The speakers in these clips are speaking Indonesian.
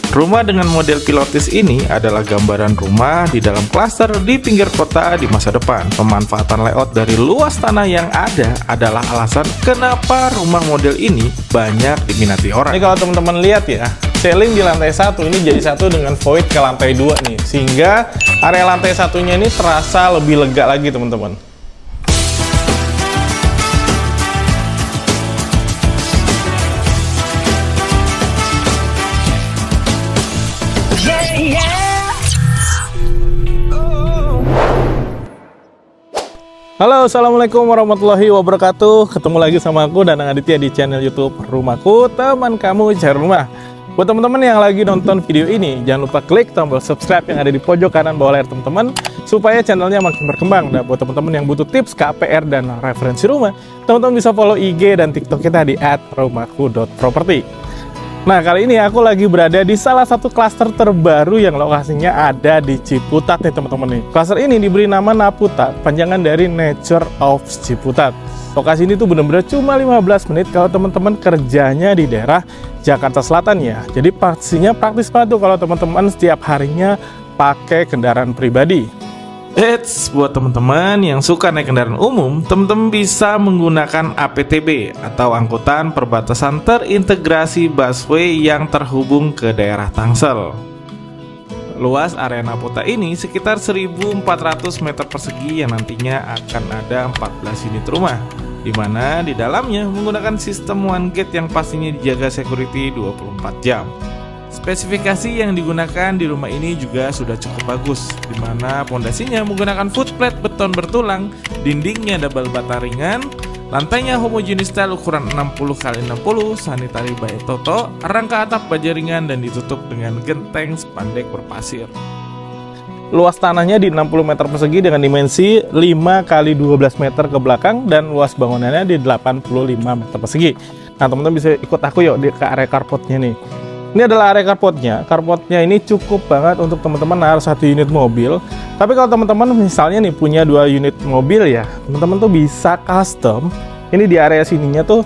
Rumah dengan model pilotis ini adalah gambaran rumah di dalam klaster di pinggir kota di masa depan. Pemanfaatan layout dari luas tanah yang ada adalah alasan kenapa rumah model ini banyak diminati orang. Ini kalau teman-teman lihat ya, ceiling di lantai 1 ini jadi satu dengan void ke lantai 2 nih, sehingga area lantai satunya ini terasa lebih lega lagi teman-teman. Halo, assalamualaikum warahmatullahi wabarakatuh. Ketemu lagi sama aku Danang Aditya di channel YouTube Rumahku, teman kamu cari rumah. Buat teman-teman yang lagi nonton video ini, jangan lupa klik tombol subscribe yang ada di pojok kanan bawah layar teman-teman, supaya channelnya makin berkembang. Dan buat teman-teman yang butuh tips KPR dan referensi rumah, teman-teman bisa follow IG dan TikTok kita di @rumahku.property. Nah, kali ini aku lagi berada di salah satu klaster terbaru yang lokasinya ada di Ciputat nih teman-teman nih. Klaster ini diberi nama Naputat, panjangan dari Nature of Ciputat. Lokasi ini tuh bener-bener cuma 15 menit kalau teman-teman kerjanya di daerah Jakarta Selatan ya. Jadi pastinya praktis banget tuh kalau teman-teman setiap harinya pakai kendaraan pribadi. Eits, buat teman-teman yang suka naik kendaraan umum, teman-teman bisa menggunakan APTB atau Angkutan Perbatasan Terintegrasi Busway yang terhubung ke daerah Tangsel. Luas area Naputat ini sekitar 1.400 meter persegi yang nantinya akan ada 14 unit rumah, di mana di dalamnya menggunakan sistem one gate yang pastinya dijaga security 24 jam. Spesifikasi yang digunakan di rumah ini juga sudah cukup bagus, di mana pondasinya menggunakan footplate beton bertulang, dindingnya double bata ringan, lantainya homogenis style ukuran 60x60, sanitary by Toto, rangka atap baja ringan dan ditutup dengan genteng spandek berpasir. Luas tanahnya di 60 meter persegi dengan dimensi 5x12 meter ke belakang dan luas bangunannya di 85 meter persegi. Nah, teman-teman bisa ikut aku yuk ke area carportnya nih. Ini adalah area carportnya. Carportnya ini cukup banget untuk teman-teman naruh 1 unit mobil. Tapi kalau teman-teman misalnya nih punya 2 unit mobil ya, teman-teman tuh bisa custom. Ini di area sininya tuh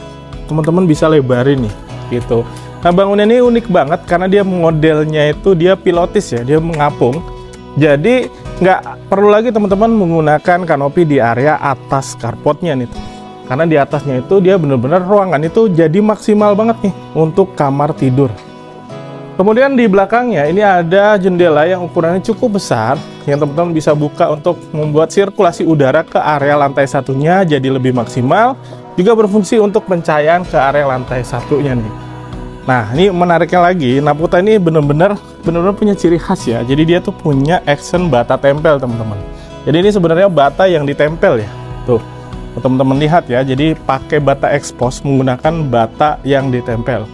teman-teman bisa lebarin nih, gitu. Nah, bangunan ini unik banget karena dia modelnya itu dia pilotis ya, dia mengapung. Jadi nggak perlu lagi teman-teman menggunakan kanopi di area atas carportnya nih. Karena di atasnya itu dia benar-benar ruangan itu jadi maksimal banget nih untuk kamar tidur. Kemudian di belakangnya ini ada jendela yang ukurannya cukup besar yang teman-teman bisa buka untuk membuat sirkulasi udara ke area lantai satunya jadi lebih maksimal, juga berfungsi untuk pencahayaan ke area lantai satunya nih. Nah, ini menariknya lagi, Naputat ini benar-benar punya ciri khas ya. Jadi dia tuh punya action bata tempel teman-teman. Jadi ini sebenarnya bata yang ditempel ya. Tuh, teman-teman lihat ya. Jadi pakai bata expose menggunakan bata yang ditempel.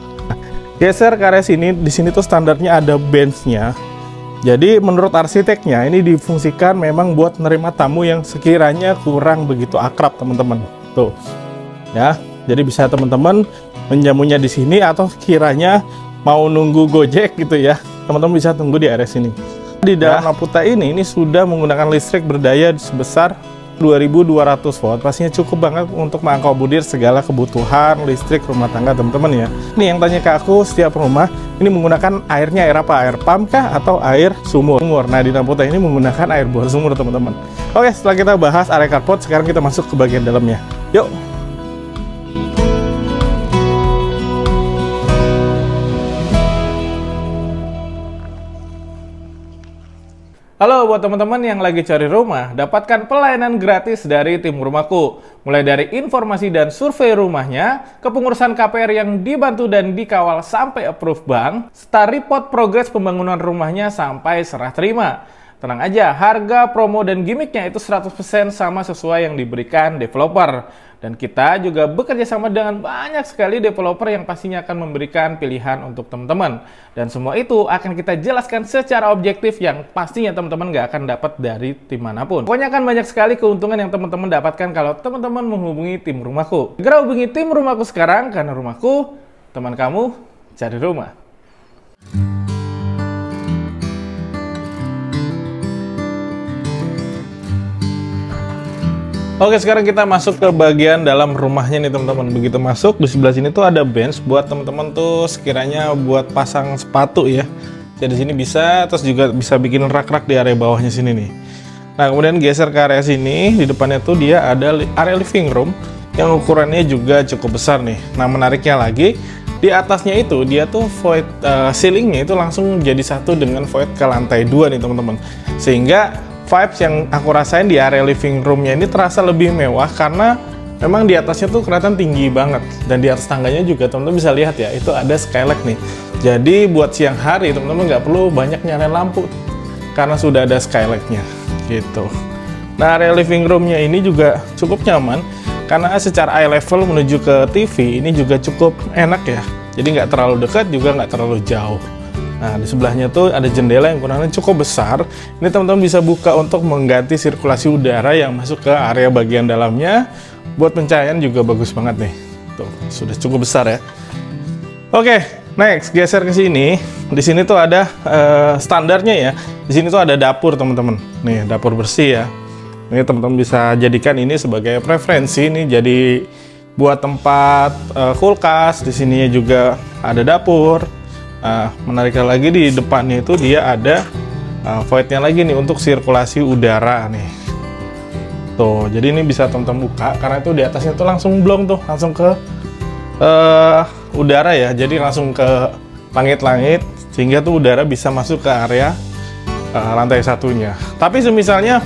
Geser ke area sini, di sini tuh standarnya ada benchnya. Jadi menurut arsiteknya ini difungsikan memang buat menerima tamu yang sekiranya kurang begitu akrab teman-teman. Tuh, ya. Jadi bisa teman-teman menjamunya di sini atau kiranya mau nunggu Gojek gitu ya, teman-teman bisa tunggu di area sini. Di dalam Naputat ini sudah menggunakan listrik berdaya sebesar 2200 volt, pastinya cukup banget untuk mengakomodir segala kebutuhan listrik rumah tangga teman-teman ya. Ini yang tanya ke aku, setiap rumah ini menggunakan airnya air apa? Air pump kah atau air sumur? Nah, di Naputat ini menggunakan air bor sumur teman-teman. Oke, setelah kita bahas area carport, sekarang kita masuk ke bagian dalamnya. Yuk! Halo buat teman-teman yang lagi cari rumah, dapatkan pelayanan gratis dari tim Rumahku. Mulai dari informasi dan survei rumahnya, kepengurusan KPR yang dibantu dan dikawal sampai approve bank, serta report progres pembangunan rumahnya sampai serah terima. Tenang aja, harga, promo, dan gimmicknya itu 100% sama sesuai yang diberikan developer. Dan kita juga bekerja sama dengan banyak sekali developer yang pastinya akan memberikan pilihan untuk teman-teman. Dan semua itu akan kita jelaskan secara objektif yang pastinya teman-teman nggak akan dapat dari tim manapun. Pokoknya akan banyak sekali keuntungan yang teman-teman dapatkan kalau teman-teman menghubungi tim Rumahku. Segera hubungi tim Rumahku sekarang, karena Rumahku, teman kamu cari rumah. Oke, sekarang kita masuk ke bagian dalam rumahnya nih teman-teman. Begitu masuk, di sebelah sini tuh ada bench buat teman-teman tuh sekiranya buat pasang sepatu ya. Jadi sini bisa, terus juga bisa bikin rak-rak di area bawahnya sini nih. Nah, kemudian geser ke area sini, di depannya tuh dia ada area living room yang ukurannya juga cukup besar nih. Nah, menariknya lagi, di atasnya itu dia tuh void ceilingnya itu langsung jadi satu dengan void ke lantai 2 nih teman-teman. Sehingga vibes yang aku rasain di area living roomnya ini terasa lebih mewah karena memang di atasnya tuh kelihatan tinggi banget. Dan di atas tangganya juga teman-teman bisa lihat ya, itu ada skylight nih. Jadi buat siang hari teman-teman nggak perlu banyak nyalain lampu karena sudah ada skylightnya gitu. Nah, area living roomnya ini juga cukup nyaman karena secara eye level menuju ke TV ini juga cukup enak ya. Jadi nggak terlalu dekat juga nggak terlalu jauh. Nah, di sebelahnya tuh ada jendela yang ukurannya cukup besar. Ini teman-teman bisa buka untuk mengganti sirkulasi udara yang masuk ke area bagian dalamnya. Buat pencahayaan juga bagus banget nih. Tuh, sudah cukup besar ya. Oke, next geser ke sini. Di sini tuh ada standarnya ya. Di sini tuh ada dapur teman-teman. Nih, dapur bersih ya. Ini teman-teman bisa jadikan ini sebagai preferensi nih, jadi buat tempat kulkas. Di sininya juga ada dapur. Menariknya lagi di depannya itu dia ada voidnya lagi nih untuk sirkulasi udara nih. Tuh, jadi ini bisa teman-teman buka karena itu di atasnya tuh langsung blong tuh, langsung ke udara ya. Jadi langsung ke langit-langit sehingga tuh udara bisa masuk ke area lantai satunya. Tapi semisalnya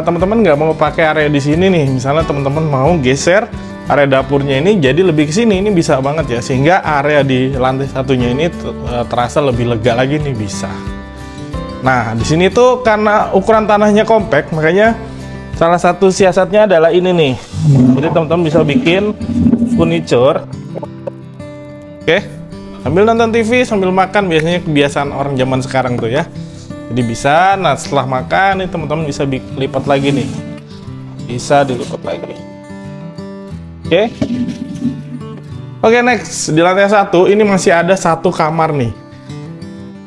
teman-teman nggak mau pakai area di sini nih, misalnya teman-teman mau geser area dapurnya ini jadi lebih ke sini, ini bisa banget ya, sehingga area di lantai satunya ini terasa lebih lega lagi nih, bisa. Nah, di sini tuh karena ukuran tanahnya compact, makanya salah satu siasatnya adalah ini nih. Jadi teman-teman bisa bikin furniture. Oke, sambil nonton TV, sambil makan, biasanya kebiasaan orang zaman sekarang tuh ya. Jadi bisa, nah setelah makan nih teman-teman bisa lipat lagi nih. Bisa dilipat lagi. Oke, next di lantai 1 ini masih ada satu kamar nih.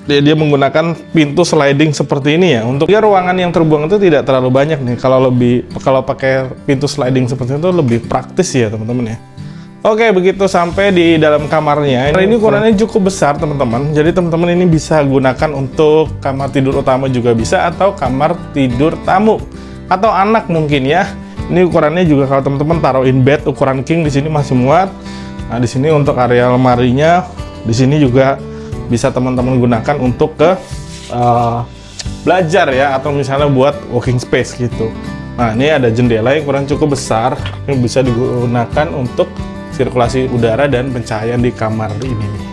Dia menggunakan pintu sliding seperti ini ya. Untuk ruangan yang terbuang itu tidak terlalu banyak nih. Kalau pakai pintu sliding seperti itu lebih praktis ya teman-teman ya. Oke, begitu sampai di dalam kamarnya. Ini ukurannya cukup besar teman-teman. Jadi teman-teman ini bisa gunakan untuk kamar tidur utama juga bisa, atau kamar tidur tamu atau anak mungkin ya. Ini ukurannya juga kalau teman-teman taruh in bed ukuran king di sini masih muat. Nah, di sini untuk area lemarinya, di sini juga bisa teman-teman gunakan untuk ke belajar ya, atau misalnya buat working space gitu. Nah, ini ada jendela yang ukuran cukup besar yang bisa digunakan untuk sirkulasi udara dan pencahayaan di kamar ini nih.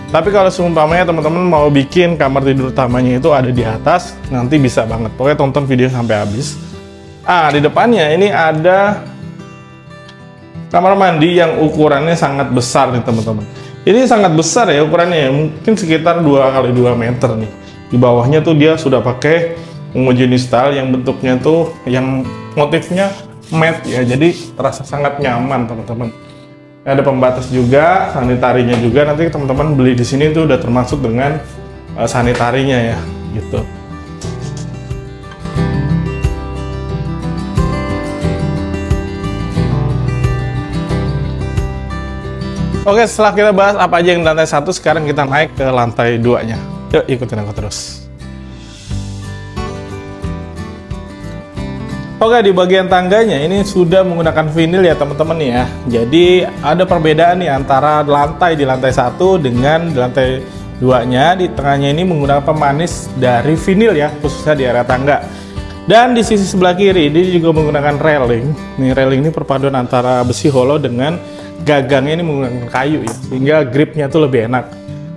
Tapi kalau seumpamanya teman-teman mau bikin kamar tidur utamanya itu ada di atas, nanti bisa banget. Pokoknya tonton video sampai habis. Di depannya ini ada kamar mandi yang ukurannya sangat besar nih teman-teman. Ini sangat besar ya ukurannya, mungkin sekitar 2x2 meter nih. Di bawahnya tuh dia sudah pakai homogeneous style yang bentuknya tuh yang motifnya matte ya, jadi terasa sangat nyaman teman-teman. Ada pembatas juga, sanitarinya juga. Nanti teman-teman beli di sini tuh udah termasuk dengan sanitarinya ya, gitu. Oke, setelah kita bahas apa aja yang di lantai 1, sekarang kita naik ke lantai 2-nya. Yuk, ikutin aku terus. Oke, di bagian tangganya ini sudah menggunakan vinil ya teman-teman ya. Jadi ada perbedaan nih antara lantai di lantai 1 dengan di lantai 2-nya. Di tengahnya ini menggunakan pemanis dari vinil ya, khususnya di area tangga. Dan di sisi sebelah kiri ini juga menggunakan railing. Nih, railing ini perpaduan antara besi hollow dengan gagangnya ini menggunakan kayu ya, sehingga gripnya tuh lebih enak.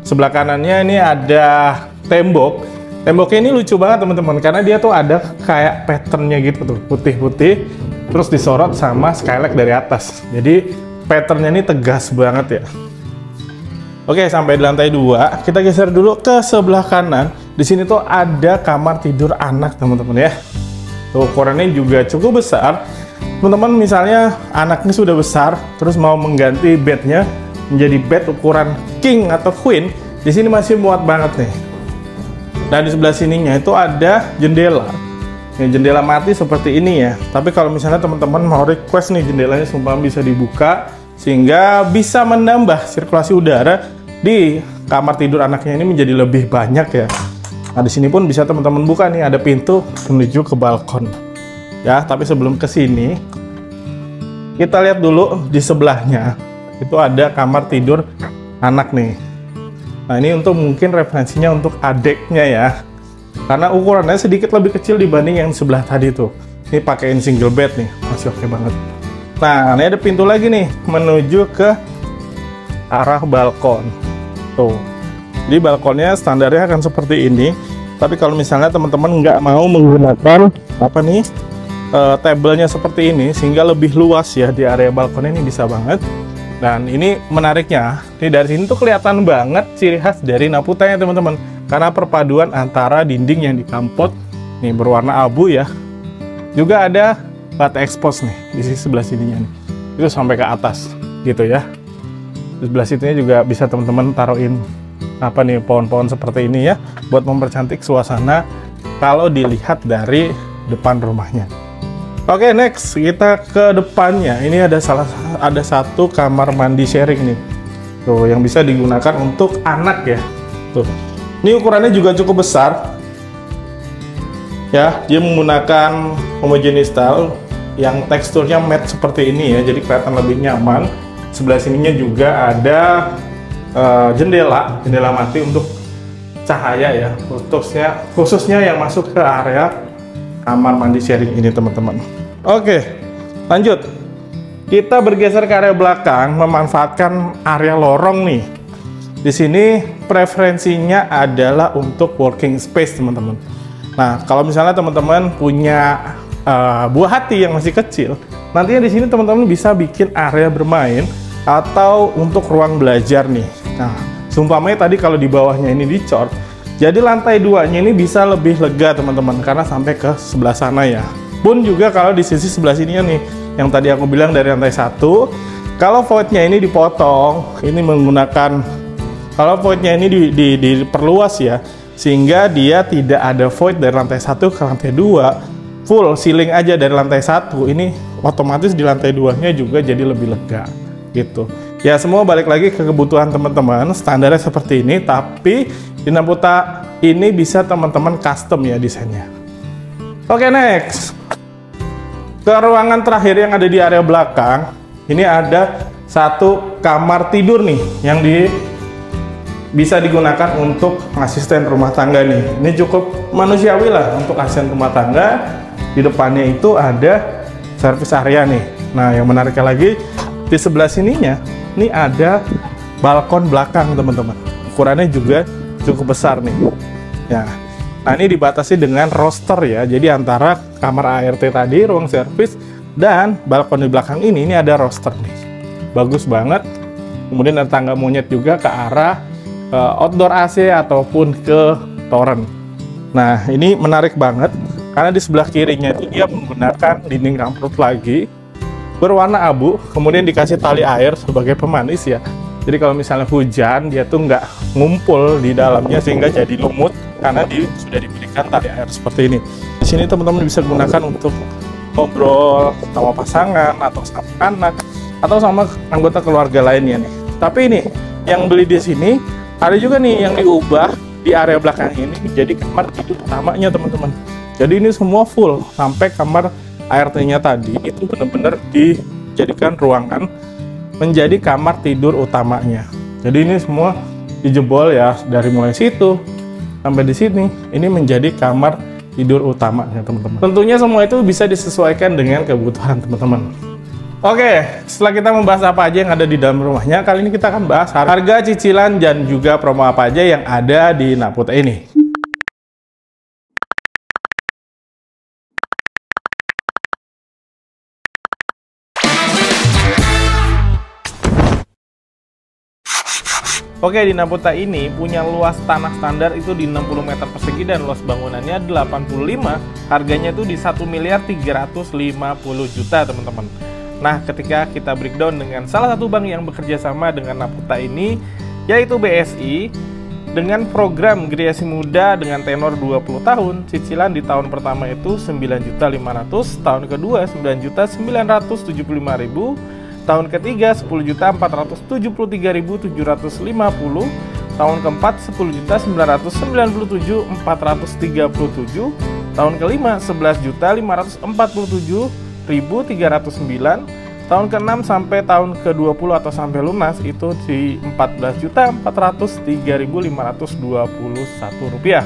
Sebelah kanannya ini ada tembok. Temboknya ini lucu banget teman-teman, karena dia tuh ada kayak patternnya gitu tuh, putih-putih, terus disorot sama skylight dari atas. Jadi patternnya ini tegas banget ya. Oke, sampai di lantai 2, kita geser dulu ke sebelah kanan. Di sini tuh ada kamar tidur anak teman-teman ya. Tuh, ukurannya juga cukup besar. Teman-teman misalnya anaknya sudah besar, terus mau mengganti bednya menjadi bed ukuran king atau queen, di sini masih muat banget nih. Dan di sebelah sininya itu ada jendela. Ini jendela mati seperti ini ya. Tapi kalau misalnya teman-teman mau request nih jendelanya sumpah bisa dibuka, sehingga bisa menambah sirkulasi udara di kamar tidur anaknya ini menjadi lebih banyak ya. Nah, di sini pun bisa teman-teman buka nih, ada pintu menuju ke balkon. Ya, tapi sebelum ke sini, kita lihat dulu di sebelahnya. Itu ada kamar tidur anak nih. Nah, ini untuk mungkin referensinya untuk adiknya ya. Karena ukurannya sedikit lebih kecil dibanding yang sebelah tadi tuh. Ini pakaiin single bed nih, masih oke banget. Nah, ini ada pintu lagi nih menuju ke arah balkon. Tuh. Jadi balkonnya standarnya akan seperti ini. Tapi kalau misalnya teman-teman nggak mau menggunakan apa nih tabelnya seperti ini, sehingga lebih luas ya di area balkon ini, bisa banget. Dan ini menariknya, nih dari sini tuh kelihatan banget ciri khas dari Naputanya teman-teman. Karena perpaduan antara dinding yang dikampot nih berwarna abu ya. Juga ada bata expose nih di sisi sebelah sininya nih. Itu sampai ke atas gitu ya. Di sebelah situnya juga bisa teman-teman taruhin apa nih, pohon-pohon seperti ini ya, buat mempercantik suasana kalau dilihat dari depan rumahnya. Oke, next kita ke depannya. Ini ada satu kamar mandi sharing nih. Tuh, yang bisa digunakan untuk anak ya. Tuh. Ini ukurannya juga cukup besar. Ya, dia menggunakan homogeneous style yang teksturnya matte seperti ini ya, jadi kelihatan lebih nyaman. Sebelah sininya juga ada jendela mati untuk cahaya ya, khususnya yang masuk ke area kamar mandi sharing ini teman-teman. Oke, lanjut. Kita bergeser ke area belakang, memanfaatkan area lorong nih. Di sini preferensinya adalah untuk working space teman-teman. Nah, kalau misalnya teman-teman punya buah hati yang masih kecil, nantinya di sini teman-teman bisa bikin area bermain atau untuk ruang belajar nih. Nah, seumpamanya tadi kalau di bawahnya ini dicor, jadi lantai 2-nya ini bisa lebih lega teman-teman, karena sampai ke sebelah sana ya. Pun juga kalau di sisi sebelah sininya nih, yang tadi aku bilang dari lantai 1, kalau voidnya ini dipotong, ini menggunakan, kalau voidnya ini diperluas ya, sehingga dia tidak ada void dari lantai 1 ke lantai 2, full ceiling aja dari lantai 1, ini otomatis di lantai 2-nya juga jadi lebih lega gitu. Ya, semua balik lagi ke kebutuhan teman-teman, standarnya seperti ini, tapi di Naputa ini bisa teman-teman custom ya desainnya. Oke, next. Ke ruangan terakhir yang ada di area belakang, ini ada satu kamar tidur nih yang bisa digunakan untuk asisten rumah tangga nih. Ini cukup manusiawi lah untuk asisten rumah tangga. Di depannya itu ada service area nih. Nah, yang menariknya lagi di sebelah sininya, ini ada balkon belakang teman-teman. Ukurannya juga cukup besar nih. Ya. Nah, ini dibatasi dengan roster ya. Jadi antara kamar ART tadi, ruang servis, dan balkon di belakang ini ada roster nih. Bagus banget. Kemudian ada tangga monyet juga ke arah outdoor AC ataupun ke toren. Nah, ini menarik banget karena di sebelah kirinya itu dia menggunakan dinding kamprut lagi berwarna abu, kemudian dikasih tali air sebagai pemanis ya. Jadi kalau misalnya hujan, dia tuh nggak ngumpul di dalamnya sehingga jadi lumut karena sudah diberikan tali air seperti ini. Di sini teman-teman bisa gunakan untuk ngobrol sama pasangan atau sama anak atau sama anggota keluarga lainnya nih. Tapi ini yang beli di sini ada juga nih yang diubah di area belakang ini menjadi kamar tidur utamanya teman-teman. Jadi ini semua full sampai kamar ART-nya tadi itu benar-benar dijadikan ruangan menjadi kamar tidur utamanya. Jadi ini semua dijebol ya, dari mulai situ sampai di sini. Ini menjadi kamar tidur utamanya teman-teman. Tentunya semua itu bisa disesuaikan dengan kebutuhan teman-teman. Oke, setelah kita membahas apa aja yang ada di dalam rumahnya, kali ini kita akan bahas harga, cicilan, dan juga promo apa aja yang ada di Naputa ini. Oke, di Naputa ini punya luas tanah standar itu di 60 meter persegi dan luas bangunannya 85. Harganya itu di 1.350 juta teman-teman. Nah, ketika kita breakdown dengan salah satu bank yang bekerja sama dengan Naputa ini, yaitu BSI, dengan program Geriasi Muda dengan tenor 20 tahun, cicilan di tahun pertama itu 9.500.000, tahun kedua 9.975.000, Tahun ketiga 10.473.750. Tahun keempat 10.997.437. Tahun kelima 11.547.309. Tahun ke-6 sampai tahun ke-20 atau sampai lunas itu di Rp14.403.521.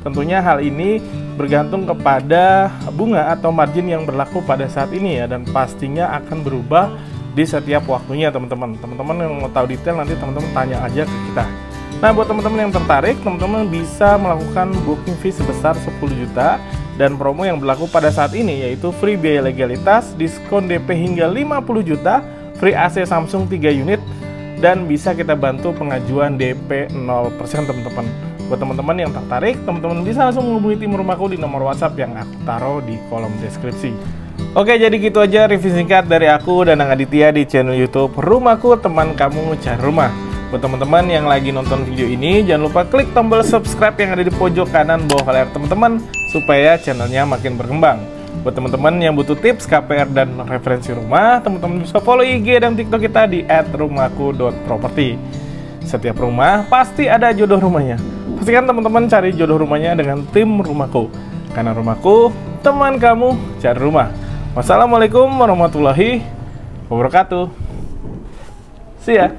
Tentunya hal ini bergantung kepada bunga atau margin yang berlaku pada saat ini ya, dan pastinya akan berubah di setiap waktunya teman-teman. Teman-teman yang mau tahu detail nanti teman-teman tanya aja ke kita. Nah, buat teman-teman yang tertarik, teman-teman bisa melakukan booking fee sebesar 10 juta dan promo yang berlaku pada saat ini yaitu free biaya legalitas, diskon DP hingga 50 juta, free AC Samsung 3 unit, dan bisa kita bantu pengajuan DP 0% teman-teman. Buat teman-teman yang tertarik, teman-teman bisa langsung menghubungi tim Rumahku di nomor WhatsApp yang aku taruh di kolom deskripsi. Oke, jadi gitu aja review singkat dari aku Danang Aditya di channel YouTube Rumahku, teman kamu cari rumah. Buat teman-teman yang lagi nonton video ini, jangan lupa klik tombol subscribe yang ada di pojok kanan bawah layar teman-teman supaya channelnya makin berkembang. Buat teman-teman yang butuh tips KPR dan referensi rumah, teman-teman bisa follow IG dan TikTok kita di @rumahku.property. Setiap rumah pasti ada jodoh rumahnya. Pastikan teman-teman cari jodoh rumahnya dengan tim Rumahku. Karena Rumahku, teman kamu cari rumah. Wassalamualaikum warahmatullahi wabarakatuh. See ya.